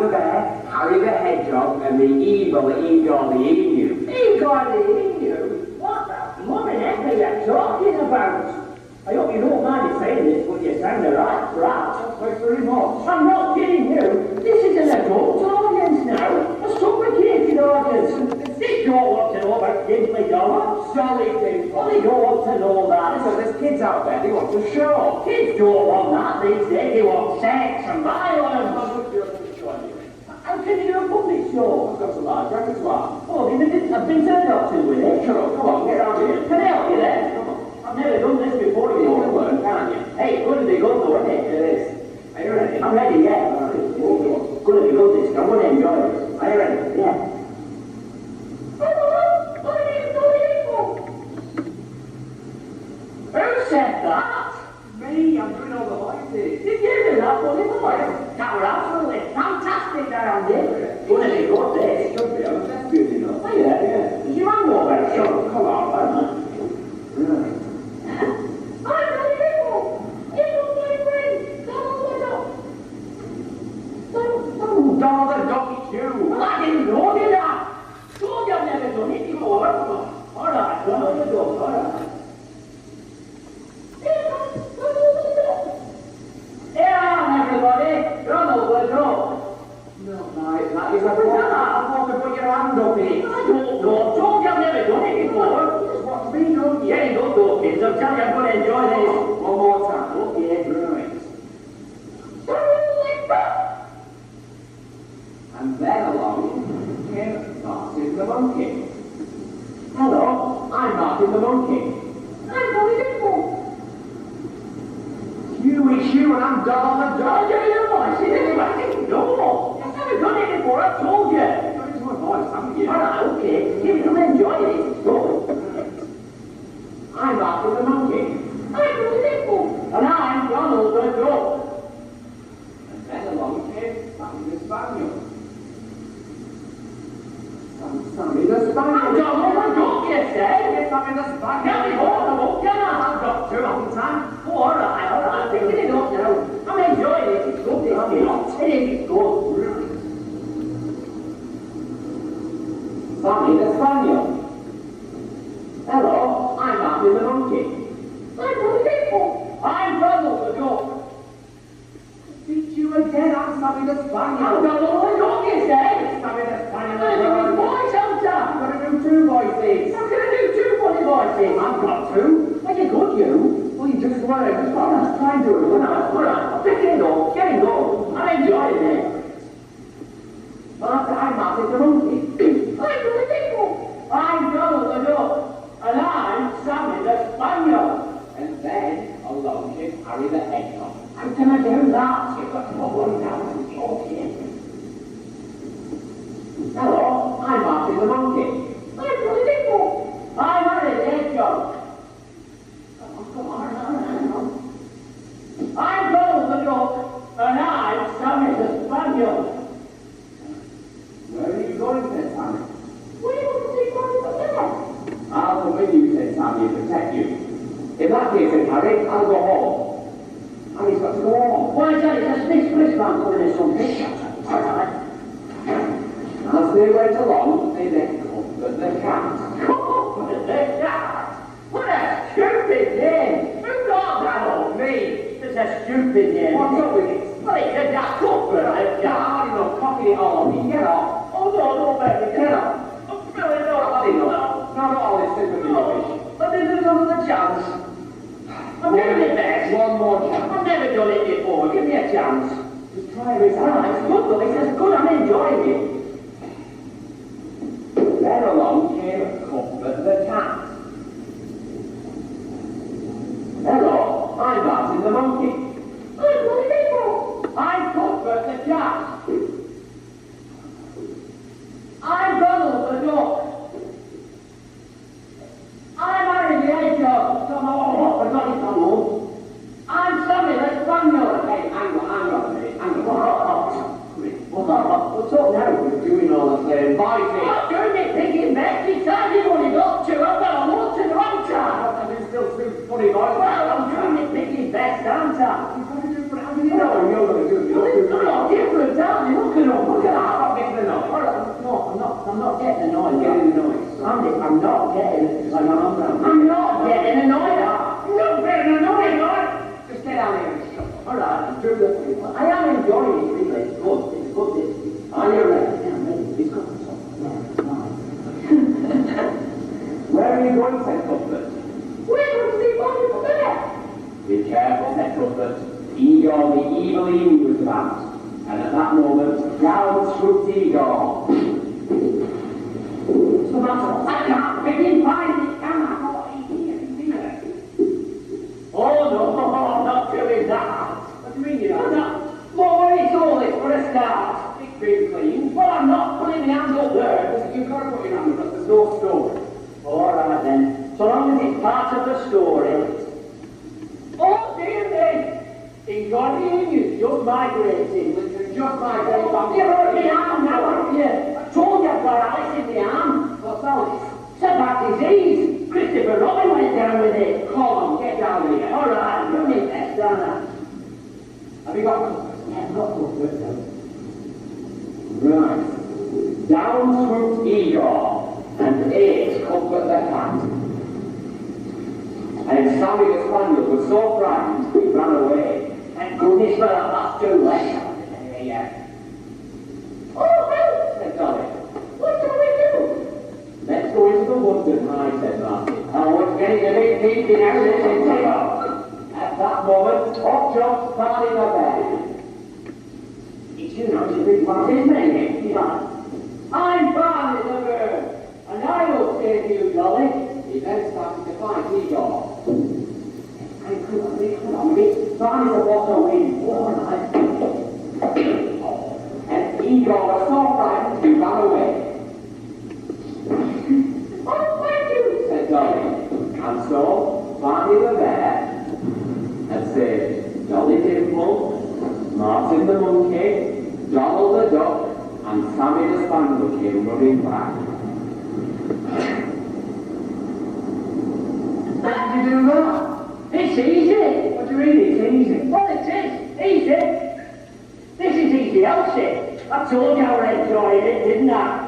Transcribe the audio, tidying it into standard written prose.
The bear, Harry the hedgehog, and the evil Igor the emu. Igor the emu? What the mummy heck are you talking about? I hope you don't mind me saying this, but you sound a right brat. Thanks very much. I'm not kidding you. This is an adult audience now. A suffocated audience. They don't want to know about Dimply Dollar. Dolly Dimple. They don't want to know that. So there's kids out there, they want to show. Kids don't want that these days. They want sex and violence. How can you do a public show? I've got some large repertoire. Oh, I've been turned up to with it. Sure, come on, get out here. Can I help you then? Come on. I've never done this before. You can learn, can't you? Hey, good to be good though, isn't it? It is. Are you ready? I'm ready, yeah. Good to be good this. I'm going to enjoy this. Are you ready? Yeah. Who said that? Me, I'm doing all the voices. Did you do that, buddy boy? That was absolutely fantastic around here. Going to be good this. It should be, I'm just good enough. Oh yeah, yeah. Is your hangover? Sure, come on, man. Dollar Ducky too. Well, I didn't know that. Told you I've never done it before. All right, Donald the Duck, all right. Here I am, everybody. Donald the Duck. No, that is a present. I thought to put your hand up in it. I don't know. Told you I've never done it before. Just watch me, don't you? Yeah, you don't go, kids. I'm telling you, I'm going to enjoy this. One more time. Okay, Right. And then along came Martin the monkey. hello. I'm Martin the monkey. I'm Dolly Dimple. You is you and I'm Donald the I'll dog. give you your voice. I didn't know. I've never done it before. I told you. You're into my voice, haven't you? All right, okay. Give it to me. Enjoy it. Go. I'm Martin the monkey. I'm Dolly Dimple. And I'm Donald the Duck. And then along came Sammy the spaniel. Sammy the I'm spaniel. Donald the Duck, you say? Yes, Sammy the spaniel. Get me home, the book, can I? I've got two on time. Oh, all right. Picking it up now. I'm enjoying it. It's good, this game. It is good. Sammy the spaniel. Hello. I'm Martin the monkey. I'm Dolly Dimple. I'm Donald the Duck. Beat you again, I'm Sammy the spaniel. I'm Donald the Duck, you say? Sammy the spaniel. I'm voice hunter. I'm going to do two voices. How can I do two funny voices? I've got two. Are you good, you? Well, you just learned. Just try and do it. All right. I'm picking it up. Getting good. I'm enjoying it. I'm Martin the monkey. I'm Dolly Dimple. I'm Donald the Duck. And I'm Sammy the Spaniel. And then along came Harry the hedgehog. How can I do that? You've got to put one down and talk in. Hello. I'm Martin the monkey. I'm Dolly Dimple. I'm Harry the Hedgehog. Come on. I'm Donald the Duck. And I'm Sammy the Spaniel. Where are you going, said Sammy? What do you want to see for there? I'll come with you, said Sammy, and protect you. In that case, said Harry, I'll go home. Harry's got to go home. Why is that? It's a Smith Christmas coming in some picture. All right. As they went along, they then comforted the cat. Comfort the cat? What a stupid name! Who thought that of me? It's a stupid name. What's up with it? Well, it's a cat. Comfort the cat. Hard enough, copy it all on me. Get off. Oh, no, baby. Get off. I'm really not. Hard enough. Not all this sympathy rubbish. But this is another chance. I'm doing it best. One more chance. I've never done it before. Give me a chance. Just try this All right, out. it's good though. It's good. I'm enjoying it. Then along came Comfort the cat. Hello. I'm Martin the monkey. I'm Dolly Dimple. I'm Comfort the cat. I'm Donald the Duck. I'm Harry the Hedgehog. Come on. I got it, come on. I'm Sammy the Spaniel. Hey, hang on a minute. Hang What? on. What's up now? You're doing all the same voices. I'm doing it thinking back. It's time you've only got two. I've got a lot to do, haven't I? And you still speak funny voices. Well, I'm doing it thinking best, aren't I? How do you know you're going to do it? You don't do a lot different, aren't they? Look at them. Look at that. Stop making the noise. All right. No, I'm not getting annoyed. Getting the noise. I'm not getting I'm not getting annoyed. I'm not getting annoyed, right? Just get out here and shut up. All right, do the thing. I am enjoying it, really. It's good. It's good. Are you ready? Yeah, I'm ready. It's good. Where are you going, said Cuthbert? We're going to be going for there. Be careful, said Cuthbert. Igor the evil emu was about. And at that moment, down swooped Igor. So that's all. I can't begin finding it, can I? Oh, he's here. Oh, no, I'm not doing that. What do you mean you I'm don't? not. Well, where is all this for a start? It's been clean. Well, I'm not putting my hands up there. You've got to put your hands up. There's no story. All right, then. So long as it's part of the story. Oh, dear me. In God you just migrated. Just my day back. You hurt me arm now, haven't you? I told you I've got Alice in the arm. What's Alice? It's a bad disease. Christopher Robin went down with it. Come on, get down here. All right, do me best, don't I? Have you got Cuthbert? Yeah, I've got Cuthbert now. Right. Down swooped Igor and ate Cuthbert the cat. And Sammy the spaniel was so frightened he ran away. Thank goodness for that last two left. Yeah. Oh, help! Said Dolly. What do we do? Let's go into the woods and hide, said Martin. Oh, it's getting a bit deep in our little tail. At that moment, up jumped Barney the bear. It's you know, it's a big one, isn't it? Yeah. I'm Barney the bird, and I will save you, Dolly. He then started to fight Igor. Come on, Barney's a water wind. All right. And Igor was so frightened he ran away. Oh, thank you! Said Dolly. And so, Barney the bear had saved Dolly Dimple, Martin the monkey, Donald the duck, and Sammy the spaniel came running back. How did you do that? It's easy. What do you mean it's easy? Well, it is. Easy. This is easy, Elsie. I told you I was enjoying it, didn't I?